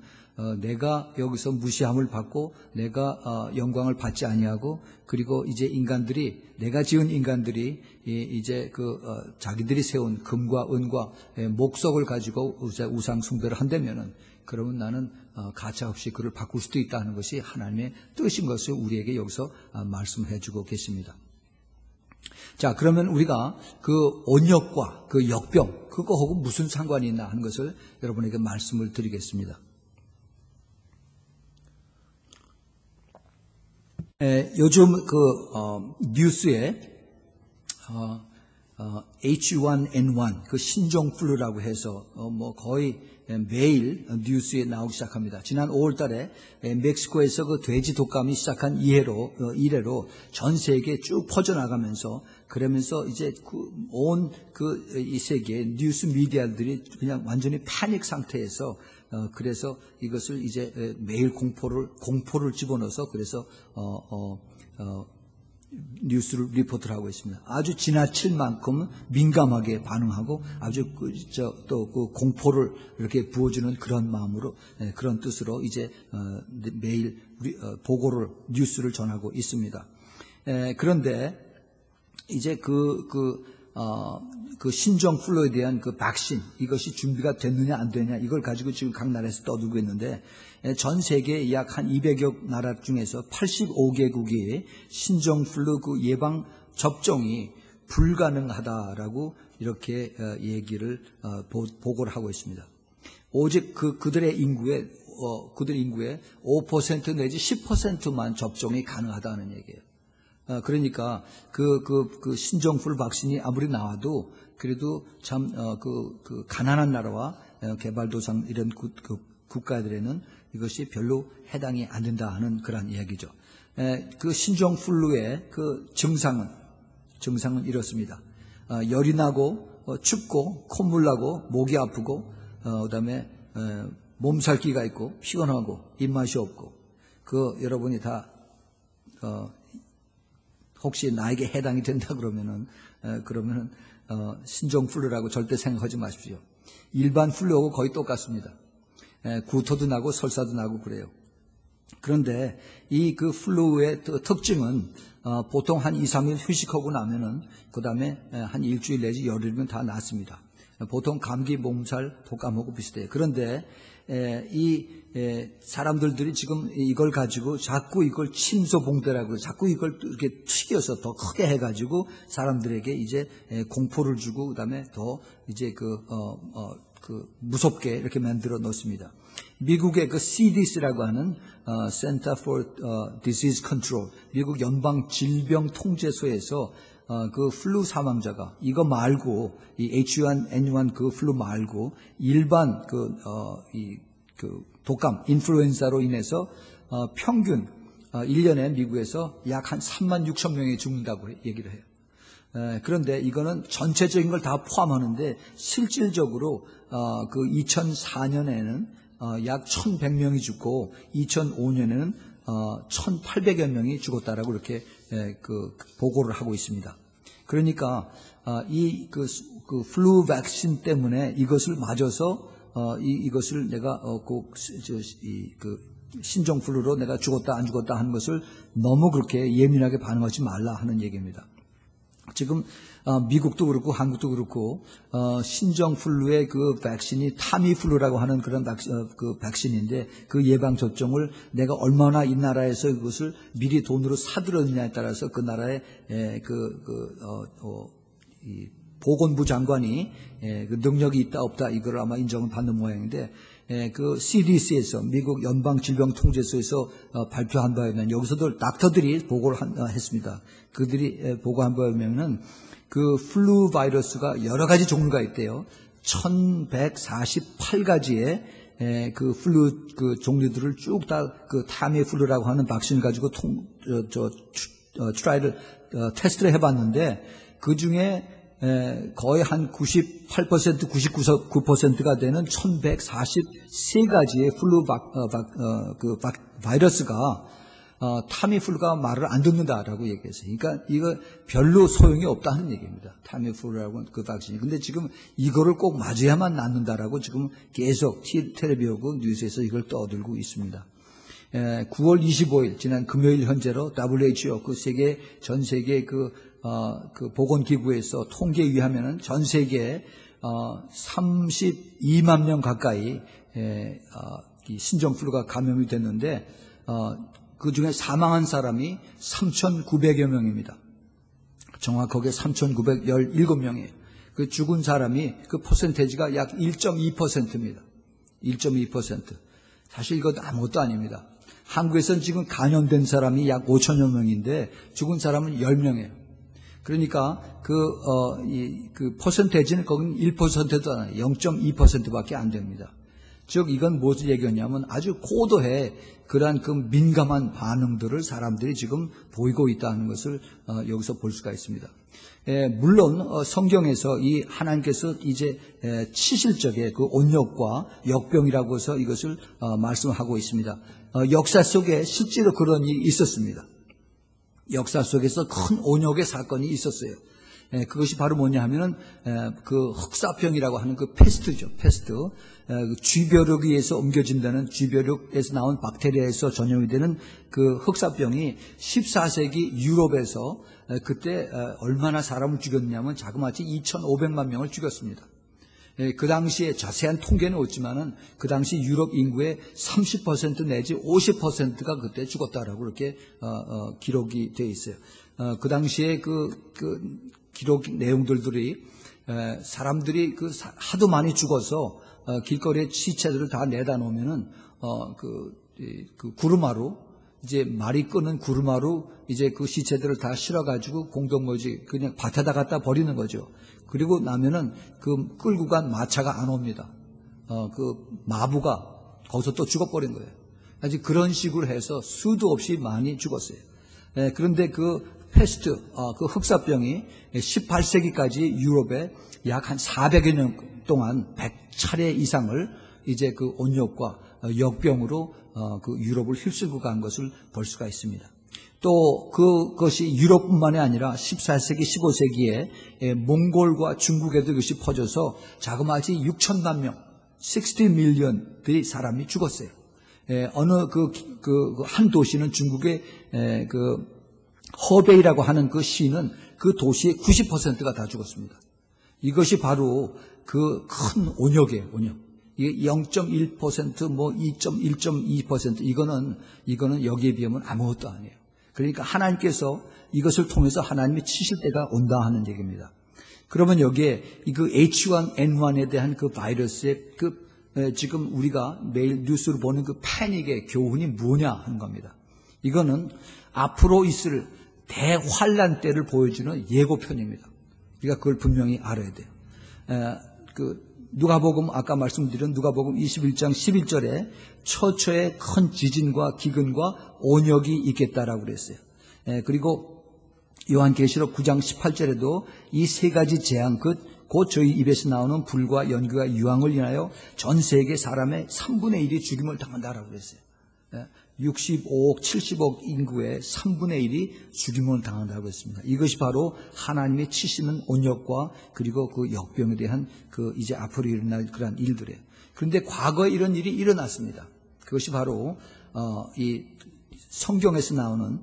내가 여기서 무시함을 받고 내가 영광을 받지 아니하고 그리고 이제 인간들이 내가 지은 인간들이 이제 자기들이 세운 금과 은과 목석을 가지고 우상 숭배를 한다면은 그러면 나는 가차없이 그를 바꿀 수도 있다는 것이 하나님의 뜻인 것을 우리에게 여기서 말씀해 주고 계십니다. 자, 그러면 우리가 그 온역과 그 역병 그거하고 무슨 상관이 있나 하는 것을 여러분에게 말씀을 드리겠습니다. 요즘 뉴스에 H1N1 그 신종플루라고 해서 거의 매일 뉴스에 나오기 시작합니다. 지난 5월달에 멕시코에서 그 돼지 독감이 시작한 이래로 전 세계에 쭉 퍼져나가면서 그러면서 이제 온 이 세계의 뉴스 미디어들이 그냥 완전히 패닉 상태에서 그래서 이것을 이제 매일 공포를 집어넣어서 그래서 뉴스를 리포트를 하고 있습니다. 아주 지나칠 만큼 민감하게 반응하고 아주 또 공포를 이렇게 부어주는 그런 마음으로 그런 뜻으로 이제 매일 뉴스를 전하고 있습니다. 그런데 이제 그 신종플루에 대한 그 백신 이것이 준비가 됐느냐 안 되느냐 이걸 가지고 지금 각 나라에서 떠들고 있는데 전 세계 약 한 200여 나라 중에서 85개국이 신종플루 그 예방 접종이 불가능하다라고 이렇게 얘기를 보고를 하고 있습니다. 오직 그들의 인구의 5% 내지 10%만 접종이 가능하다는 얘기예요. 그러니까 그 신종플루 백신이 아무리 나와도 그래도 참 가난한 나라와 개발도상 이런 국가들에는 이것이 별로 해당이 안 된다 하는 그런 이야기죠. 그 신종플루의 그 증상은 이렇습니다. 열이 나고 춥고 콧물 나고 목이 아프고 그다음에 몸살기가 있고 피곤하고 입맛이 없고 여러분이 다 혹시 나에게 해당이 된다 그러면은 신종플루라고 절대 생각하지 마십시오. 일반 플루하고 거의 똑같습니다. 구토도 나고 설사도 나고 그래요. 그런데 이 그 플루의 특징은 보통 한 2, 3일 휴식하고 나면은 그 다음에 한 일주일 내지 열흘이면 다 낫습니다. 보통 감기, 몸살, 독감하고 비슷해요. 그런데 사람들이 지금 이걸 가지고 자꾸 이걸 침소봉대라고 자꾸 이걸 이렇게 튀겨서 더 크게 해가지고 사람들에게 이제 공포를 주고 그다음에 더 이제 무섭게 이렇게 만들어 놓습니다. 미국의 그 CDC라고 하는 Center for Disease Control, 미국 연방 질병 통제소에서 그 플루 사망자가 이거 말고 이 H1N1 그 플루 말고 일반 독감, 인플루엔자로 인해서 평균 1년에 미국에서 약 한 3만 6천 명이 죽는다고 얘기를 해요. 그런데 이거는 전체적인 걸 다 포함하는데 실질적으로 그 2004년에는 약 1,100명이 죽고 2005년에는 1,800여 명이 죽었다라고 이렇게 보고를 하고 있습니다. 그러니까 그 플루 백신 때문에 이것을 맞아서 이것을 내가 신종플루로 내가 죽었다 안 죽었다 하는 것을 너무 그렇게 예민하게 반응하지 말라 하는 얘기입니다. 지금 미국도 그렇고 한국도 그렇고 신종플루의 그 백신이 타미플루라고 하는 그런 그 백신인데 그 예방 접종을 내가 얼마나 이 나라에서 이것을 미리 돈으로 사들었느냐에 따라서 그 나라의 이 보건부 장관이 그 능력이 있다 없다 이걸 아마 인정을 받는 모양인데 그 CDC에서 미국 연방질병통제소에서 발표한 바에 의하면 여기서도 닥터들이 보고를 했습니다. 그들이 보고한 바에 의하면은 그 플루 바이러스가 여러 가지 종류가 있대요. 1148가지의 그 플루 그 종류들을 쭉 다 그 타미플루라고 하는 백신을 가지고 트라이를 테스트를 해봤는데 그 중에 거의 한 98%, 99%가 되는 1143가지의 플루 바이러스가 타미플루가 말을 안 듣는다라고 얘기했어요. 그러니까 이거 별로 소용이 없다는 얘기입니다. 타미플루라고 그 백신이. 근데 지금 이거를 꼭 맞아야만 낫는다라고 지금 계속 텔레비전 뉴스에서 이걸 떠들고 있습니다. 9월 25일 지난 금요일 현재로 WHO 전 세계 그 보건기구에서 통계에 의하면은 전 세계에 32만 명 가까이 신종플루가 감염이 됐는데 그 중에 사망한 사람이 3,900여 명입니다. 정확하게 3,917명이에요. 그 죽은 사람이 그 퍼센테이지가 약 1.2%입니다. 1.2%. 사실 이건 아무것도 아닙니다. 한국에서는 지금 감염된 사람이 약 5천여 명인데 죽은 사람은 10명이에요. 그러니까 그 퍼센테이지는 거긴 1%도 아니에요. 0.2%밖에 안 됩니다. 즉 이건 무엇을 얘기하냐면 아주 고도의 그러한 그 민감한 반응들을 사람들이 지금 보이고 있다는 것을 여기서 볼 수가 있습니다. 물론 성경에서 이 하나님께서 이제 치실적의 그 온역과 역병이라고 해서 이것을 말씀하고 있습니다. 역사 속에 실제로 그런 일이 있었습니다. 역사 속에서 큰 온역의 사건이 있었어요. 그것이 바로 뭐냐 하면은 그 흑사병이라고 하는 그 패스트죠. 패스트. 쥐벼룩에 의해서 옮겨진다는 쥐벼룩에서 나온 박테리아에서 전염이 되는 그 흑사병이 14세기 유럽에서 그때 얼마나 사람을 죽였냐면 자그마치 2,500만 명을 죽였습니다. 그 당시에 자세한 통계는 없지만은 그 당시 유럽 인구의 30% 내지 50%가 그때 죽었다라고 그렇게 기록이 되어 있어요. 그 당시에 그 기록 내용들이 사람들이 하도 많이 죽어서 길거리에 시체들을 다 내다 놓으면은 그 구루마루 이제 말이 끄는 구루마루 이제 그 시체들을 다 실어가지고 공동묘지 그냥 밭에다 갖다 버리는 거죠. 그리고 나면은 그 끌고 간 마차가 안 옵니다. 그 마부가 거기서 또 죽어버린 거예요. 아직 그런 식으로 해서 수도 없이 많이 죽었어요. 그런데 그 패스트, 그 흑사병이 18세기까지 유럽에 약 한 400여 년 동안 100차례 이상을 이제 그 온역과 역병으로 그 유럽을 휩쓸고 간 것을 볼 수가 있습니다. 또 그것이 유럽뿐만이 아니라 14세기, 15세기에 몽골과 중국에도 이것이 퍼져서 자그마치 6천만 명, 60 밀리언의 사람이 죽었어요. 어느 한 도시는 중국의 허베이라고 하는 그 시는 그 도시의 90%가 다 죽었습니다. 이것이 바로 그 큰 온역이에요, 온역. 이게 0.1%, 뭐 1.2% 이거는 여기에 비하면 아무것도 아니에요. 그러니까 하나님께서 이것을 통해서 하나님이 치실 때가 온다 하는 얘기입니다. 그러면 여기에 그 H1N1에 대한 그 바이러스의 지금 우리가 매일 뉴스로 보는 그 패닉의 교훈이 뭐냐 하는 겁니다. 이거는 앞으로 있을 대환란 때를 보여주는 예고편입니다. 우리가 그걸 분명히 알아야 돼요. 누가복음 아까 말씀드린 누가복음 21장 11절에 처처에 큰 지진과 기근과 온역이 있겠다라고 그랬어요. 그리고 요한계시록 9장 18절에도 이 세 가지 재앙 곧 저희 입에서 나오는 불과 연기와 유황을 인하여 전 세계 사람의 3분의 1이 죽임을 당한다라고 그랬어요. 65억, 70억 인구의 3분의 1이 죽임을 당한다고 했습니다. 이것이 바로 하나님의 치시는 온역과 그리고 그 역병에 대한 이제 앞으로 일어날 그러한 일들이에요. 그런데 과거에 이런 일이 일어났습니다. 그것이 바로 이 성경에서 나오는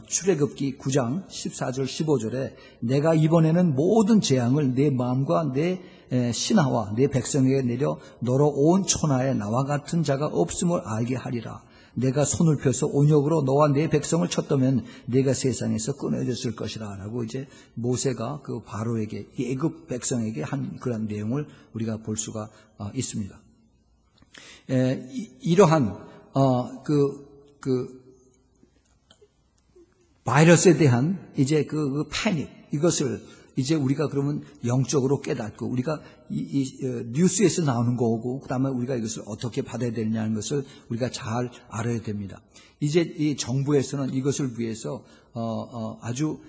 출애굽기 9장 14절 15절에 내가 이번에는 모든 재앙을 내 마음과 내 신하와 내 백성에게 내려 너로 온 천하에 나와 같은 자가 없음을 알게 하리라. 내가 손을 펴서 온역으로 너와 내 백성을 쳤다면 내가 세상에서 끊어졌을 것이라 라고 이제 모세가 그 바로에게 애굽 백성에게 한 그런 내용을 우리가 볼 수가 있습니다. 이러한 바이러스에 대한 이제 그 패닉 이것을 이제 우리가 그러면 영적으로 깨닫고 우리가 뉴스에서 나오는 거고 그다음에 우리가 이것을 어떻게 받아야 되느냐는 것을 우리가 잘 알아야 됩니다. 이제 이 정부에서는 이것을 위해서 아주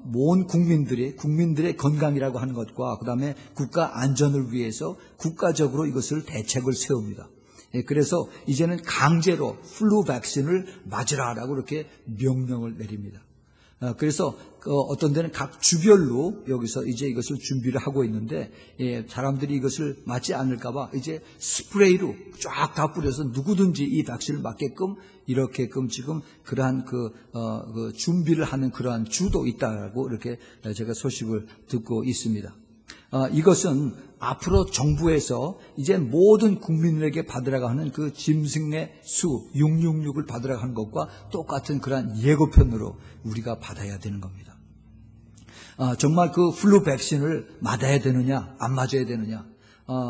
모든 국민들의 건강이라고 하는 것과 그다음에 국가 안전을 위해서 국가적으로 이것을 대책을 세웁니다. 그래서 이제는 강제로 플루 백신을 맞으라라고 이렇게 명령을 내립니다. 그래서 어떤 데는 각 주별로 여기서 이제 이것을 준비를 하고 있는데, 사람들이 이것을 맞지 않을까봐 이제 스프레이로 쫙 다 뿌려서 누구든지 이 백신을 맞게끔 이렇게끔 지금 그러한 그 준비를 하는 그러한 주도 있다고 이렇게 제가 소식을 듣고 있습니다. 이것은 앞으로 정부에서 이제 모든 국민들에게 받으라고 하는 그 짐승의 수 666을 받으라고 하는 것과 똑같은 그러한 예고편으로 우리가 받아야 되는 겁니다. 정말 그 플루 백신을 맞아야 되느냐 안 맞아야 되느냐,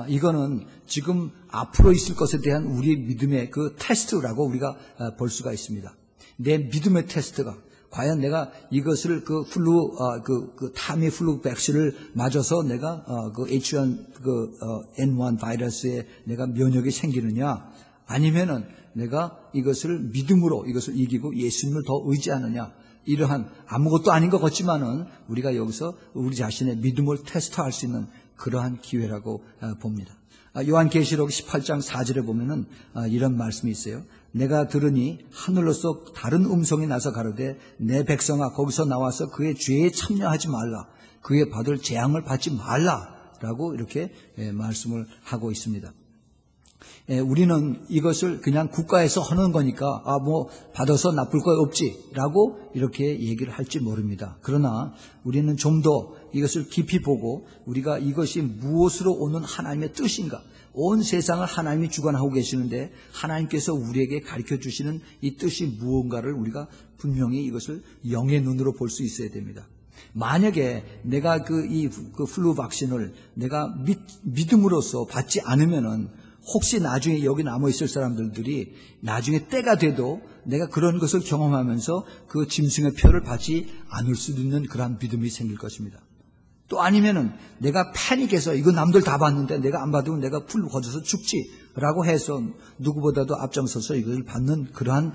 이거는 지금 앞으로 있을 것에 대한 우리 믿음의 그 테스트라고 우리가 볼 수가 있습니다. 내 믿음의 테스트가 과연 내가 이것을 그 플루 그 타미 플루 백신을 맞아서 내가 그 H1N1 바이러스에 내가 면역이 생기느냐, 아니면은 내가 이것을 믿음으로 이것을 이기고 예수님을 더 의지하느냐, 이러한 아무것도 아닌 것 같지만은 우리가 여기서 우리 자신의 믿음을 테스트할 수 있는 그러한 기회라고 봅니다. 요한계시록 18장 4절에 보면은 이런 말씀이 있어요. 내가 들으니 하늘로서 다른 음성이 나서 가로되 내 백성아 거기서 나와서 그의 죄에 참여하지 말라, 그의 받을 재앙을 받지 말라라고 이렇게 말씀을 하고 있습니다. 우리는 이것을 그냥 국가에서 하는 거니까 뭐 받아서 나쁠 거 없지라고 이렇게 얘기를 할지 모릅니다. 그러나 우리는 좀 더 이것을 깊이 보고 우리가 이것이 무엇으로 오는 하나님의 뜻인가, 온 세상을 하나님이 주관하고 계시는데 하나님께서 우리에게 가르쳐 주시는 이 뜻이 무언가를 우리가 분명히 이것을 영의 눈으로 볼 수 있어야 됩니다. 만약에 내가 그 플루 백신을 내가 믿음으로써 받지 않으면은 혹시 나중에 여기 남아있을 사람들이 나중에 때가 돼도 내가 그런 것을 경험하면서 그 짐승의 표를 받지 않을 수도 있는 그런 믿음이 생길 것입니다. 또 아니면은 내가 패닉해서 이거 남들 다 받는데 내가 안 받으면 내가 풀 거져서 죽지라고 해서 누구보다도 앞장서서 이걸 받는 그러한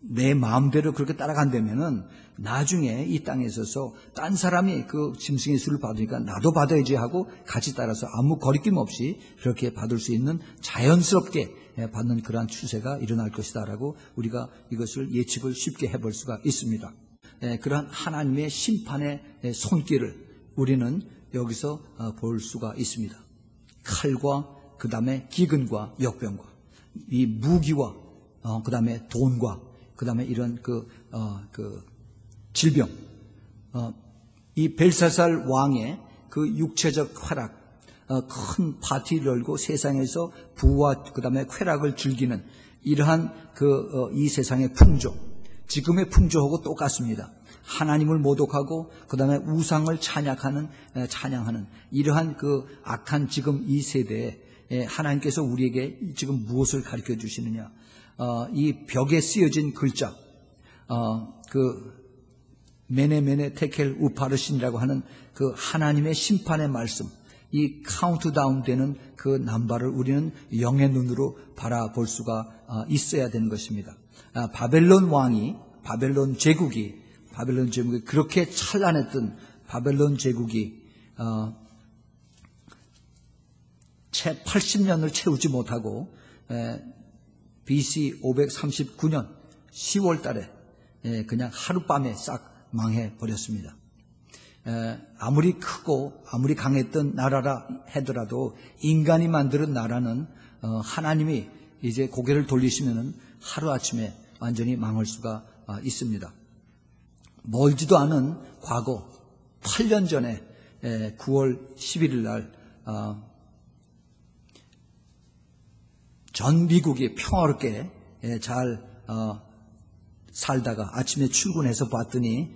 내 마음대로 그렇게 따라간다면은 나중에 이 땅에 있어서 딴 사람이 그 짐승의 수를 받으니까 나도 받아야지 하고 같이 따라서 아무 거리낌 없이 그렇게 받을 수 있는 자연스럽게 받는 그러한 추세가 일어날 것이다라고 우리가 이것을 예측을 쉽게 해볼 수가 있습니다. 그러한 하나님의 심판의 손길을 우리는 여기서 볼 수가 있습니다. 칼과 그 다음에 기근과 역병과 이 무기와 그 다음에 돈과 그 다음에 이런 질병, 이 벨사살 왕의 그 육체적 쾌락, 큰 파티를 열고 세상에서 부와 그 다음에 쾌락을 즐기는 이러한 이 세상의 풍조, 지금의 풍조하고 똑같습니다. 하나님을 모독하고 그 다음에 우상을 찬양하는 이러한 그 악한 지금 이 세대에 하나님께서 우리에게 지금 무엇을 가르쳐 주시느냐? 이 벽에 쓰여진 글자, 메네메네 테켈 우파르신이라고 하는 그 하나님의 심판의 말씀, 이 카운트다운 되는 그 남바를 우리는 영의 눈으로 바라볼 수가 있어야 되는 것입니다. 바벨론 제국이 그렇게 찬란했던 바벨론 제국이 채 80년을 채우지 못하고 BC 539년 10월 달에 그냥 하룻밤에 싹 망해버렸습니다. 아무리 크고 아무리 강했던 나라라 하더라도 인간이 만드는 나라는 하나님이 이제 고개를 돌리시면은 하루아침에 완전히 망할 수가 있습니다. 멀지도 않은 과거 8년 전에 9월 11일 날 전 미국이 평화롭게 잘 살다가 아침에 출근해서 봤더니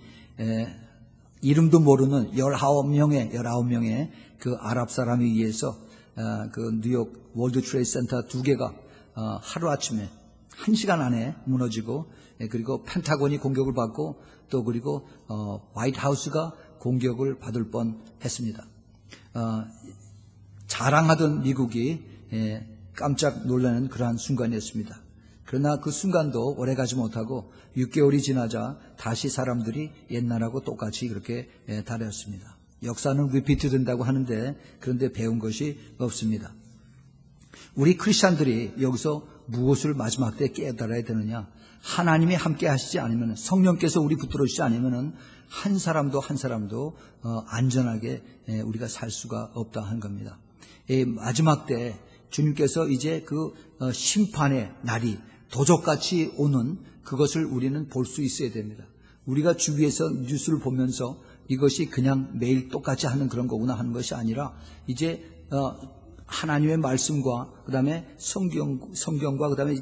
이름도 모르는 19명의 그 아랍 사람에 의해서 그 뉴욕 월드 트레이드 센터 2개가 하루아침에 1시간 안에 무너지고, 그리고 펜타곤이 공격을 받고 또 그리고 화이트 하우스가 공격을 받을 뻔했습니다. 자랑하던 미국이 깜짝 놀라는 그러한 순간이었습니다. 그러나 그 순간도 오래가지 못하고 6개월이 지나자 다시 사람들이 옛날하고 똑같이 그렇게 달렸습니다. 역사는 리피트 된다고 하는데 그런데 배운 것이 없습니다. 우리 크리스찬들이 여기서 무엇을 마지막 때에 깨달아야 되느냐? 하나님이 함께 하시지 않으면, 성령께서 우리 붙들어 주시지 않으면 한 사람도 안전하게 우리가 살 수가 없다 하는 겁니다. 마지막 때 주님께서 이제 그 심판의 날이 도적같이 오는 그것을 우리는 볼 수 있어야 됩니다. 우리가 주위에서 뉴스를 보면서 이것이 그냥 매일 똑같이 하는 그런 거구나 하는 것이 아니라 이제 하나님의 말씀과 그다음에 성경과 그다음에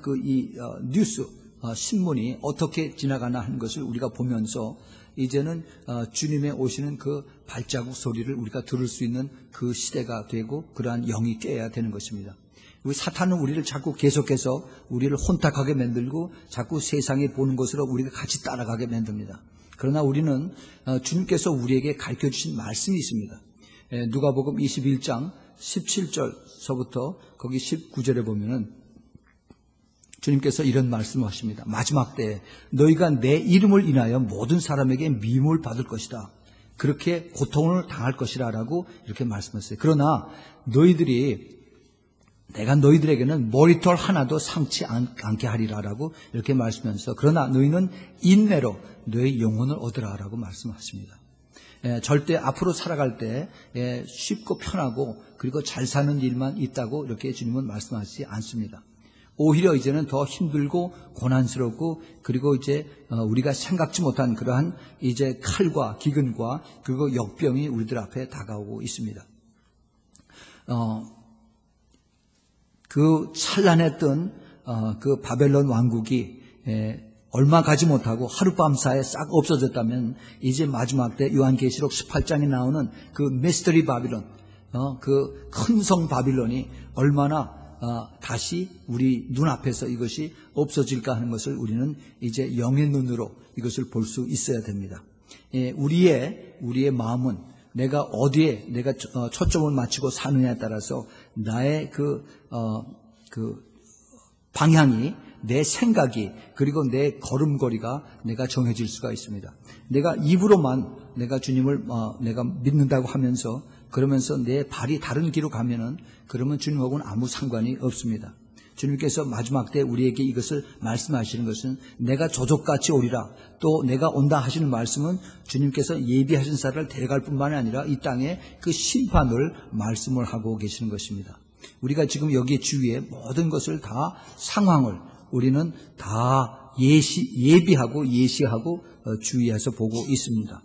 뉴스 신문이 어떻게 지나가나 하는 것을 우리가 보면서 이제는 주님의 오시는 그 발자국 소리를 우리가 들을 수 있는 그 시대가 되고 그러한 영이 깨야 되는 것입니다. 우리 사탄은 우리를 자꾸 계속해서 우리를 혼탁하게 만들고 자꾸 세상에 보는 것으로 우리가 같이 따라가게 만듭니다. 그러나 우리는 주님께서 우리에게 가르쳐 주신 말씀이 있습니다. 누가복음 21장 17절서부터 거기 19절에 보면은 주님께서 이런 말씀을 하십니다. 마지막 때에 너희가 내 이름을 인하여 모든 사람에게 미움을 받을 것이다. 그렇게 고통을 당할 것이라 라고 이렇게 말씀하셨어요. 그러나 내가 너희들에게는 머리털 하나도 상치 않게 하리라 라고 이렇게 말씀하면서 그러나 너희는 인내로 너희 영혼을 얻으라 라고 말씀하십니다. 절대 앞으로 살아갈 때 쉽고 편하고 그리고 잘 사는 일만 있다고 이렇게 주님은 말씀하시지 않습니다. 오히려 이제는 더 힘들고 고난스럽고 그리고 이제 우리가 생각지 못한 그러한 이제 칼과 기근과 그리고 역병이 우리들 앞에 다가오고 있습니다. 그 찬란했던 그 바벨론 왕국이 얼마 가지 못하고 하룻밤사이에 싹 없어졌다면 이제 마지막 때 요한계시록 18장에 나오는 그 미스터리 바빌론, 그 큰 성 바빌론이 얼마나 다시 우리 눈앞에서 이것이 없어질까 하는 것을 우리는 이제 영의 눈으로 이것을 볼 수 있어야 됩니다. 우리의 마음은 내가 어디에 내가 초점을 맞추고 사느냐에 따라서 나의 그 방향이 내 생각이 그리고 내 걸음걸이가 내가 정해질 수가 있습니다. 내가 입으로만 내가 주님을 내가 믿는다고 하면서 그러면서 내 발이 다른 길로 가면은 그러면 주님하고는 아무 상관이 없습니다. 주님께서 마지막 때 우리에게 이것을 말씀하시는 것은 내가 조족같이 오리라. 또 내가 온다 하시는 말씀은 주님께서 예비하신 사람을 데려갈 뿐만 아니라 이 땅에 그 심판을 말씀을 하고 계시는 것입니다. 우리가 지금 여기 주위에 모든 것을 다 상황을 우리는 다 예비하고 예시하고 주의해서 보고 있습니다.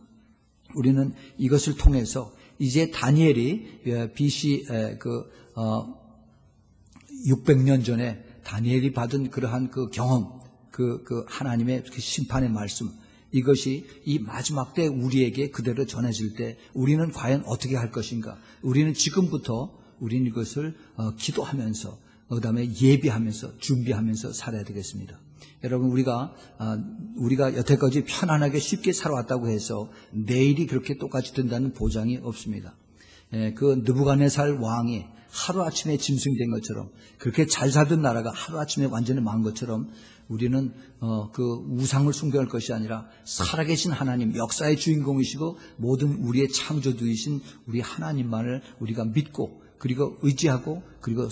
우리는 이것을 통해서 이제 다니엘이 BC 600년 전에 다니엘이 받은 그러한 그 경험, 그 하나님의 그 심판의 말씀, 이것이 이 마지막 때 우리에게 그대로 전해질 때 우리는 과연 어떻게 할 것인가? 우리는 지금부터 우리는 이것을 기도하면서 그다음에 예비하면서 준비하면서 살아야 되겠습니다. 여러분 우리가 여태까지 편안하게 쉽게 살아왔다고 해서 내일이 그렇게 똑같이 된다는 보장이 없습니다. 그 느부갓네살 왕이 하루아침에 짐승된 것처럼 그렇게 잘 살던 나라가 하루아침에 완전히 망한 것처럼 우리는 그 우상을 숭배할 것이 아니라 살아계신 하나님, 역사의 주인공이시고 모든 우리의 창조주이신 우리 하나님만을 우리가 믿고 그리고 의지하고 그리고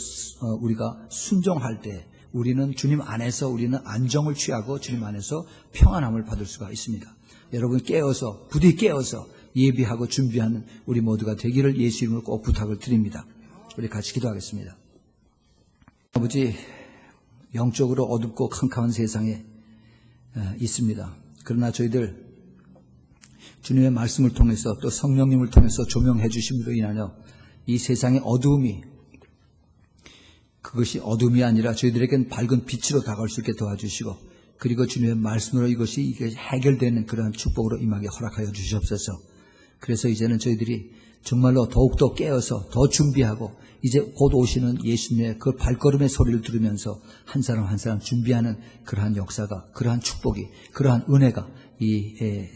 우리가 순종할 때 우리는 주님 안에서 우리는 안정을 취하고 주님 안에서 평안함을 받을 수가 있습니다. 여러분 부디 깨어서 예비하고 준비하는 우리 모두가 되기를 예수 이름으로 꼭 부탁을 드립니다. 우리 같이 기도하겠습니다. 아버지, 영적으로 어둡고 캄캄한 세상에 있습니다. 그러나 저희들 주님의 말씀을 통해서 또 성령님을 통해서 조명해 주심으로 인하여 이 세상의 어두움이 그것이 어둠이 아니라 저희들에겐 밝은 빛으로 다가올 수 있게 도와주시고 그리고 주님의 말씀으로 이게 해결되는 그러한 축복으로 임하게 허락하여 주시옵소서. 그래서 이제는 저희들이 정말로 더욱더 깨어서 더 준비하고 이제 곧 오시는 예수님의 그 발걸음의 소리를 들으면서 한 사람 한 사람 준비하는 그러한 역사가, 그러한 축복이, 그러한 은혜가 이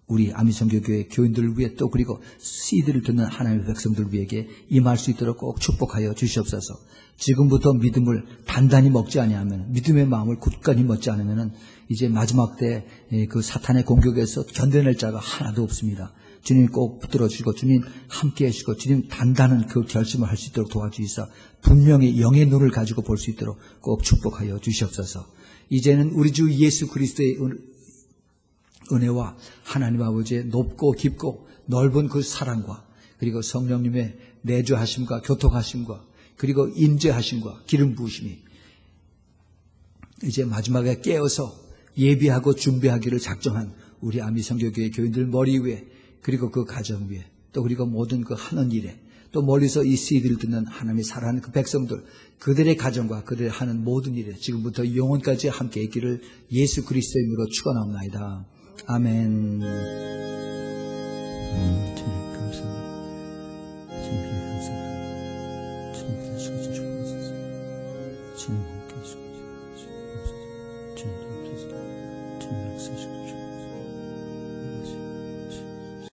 우리 아미성교교회 교인들을 위해 또 그리고 CD를 듣는 하나님의 백성들 위에게 임할 수 있도록 꼭 축복하여 주시옵소서. 지금부터 믿음을 단단히 먹지 아니하면, 믿음의 마음을 굳건히 먹지 않으면 이제 마지막 때 그 사탄의 공격에서 견뎌낼 자가 하나도 없습니다. 주님 꼭 붙들어 주시고 주님 함께 하시고 주님 단단한 그 결심을 할 수 있도록 도와주시사 분명히 영의 눈을 가지고 볼 수 있도록 꼭 축복하여 주시옵소서. 이제는 우리 주 예수 그리스도의 은혜와 하나님 아버지의 높고 깊고 넓은 그 사랑과 그리고 성령님의 내주하심과 교통하심과 그리고 인재하심과 기름 부으심이 이제 마지막에 깨어서 예비하고 준비하기를 작정한 우리 아미성교교회 교인들 머리 위에 그리고 그 가정 위에 또 그리고 모든 그 하는 일에 또 멀리서 이 CD를 듣는 하나님의 사랑하는 그 백성들 그들의 가정과 그들의 하는 모든 일에 지금부터 영원까지 함께 있기를 예수 그리스도의 이름으로 축원하옵나이다. 아멘. 주님 감사합니다. 주님 감사합니다. 주님 감사합니다. 주님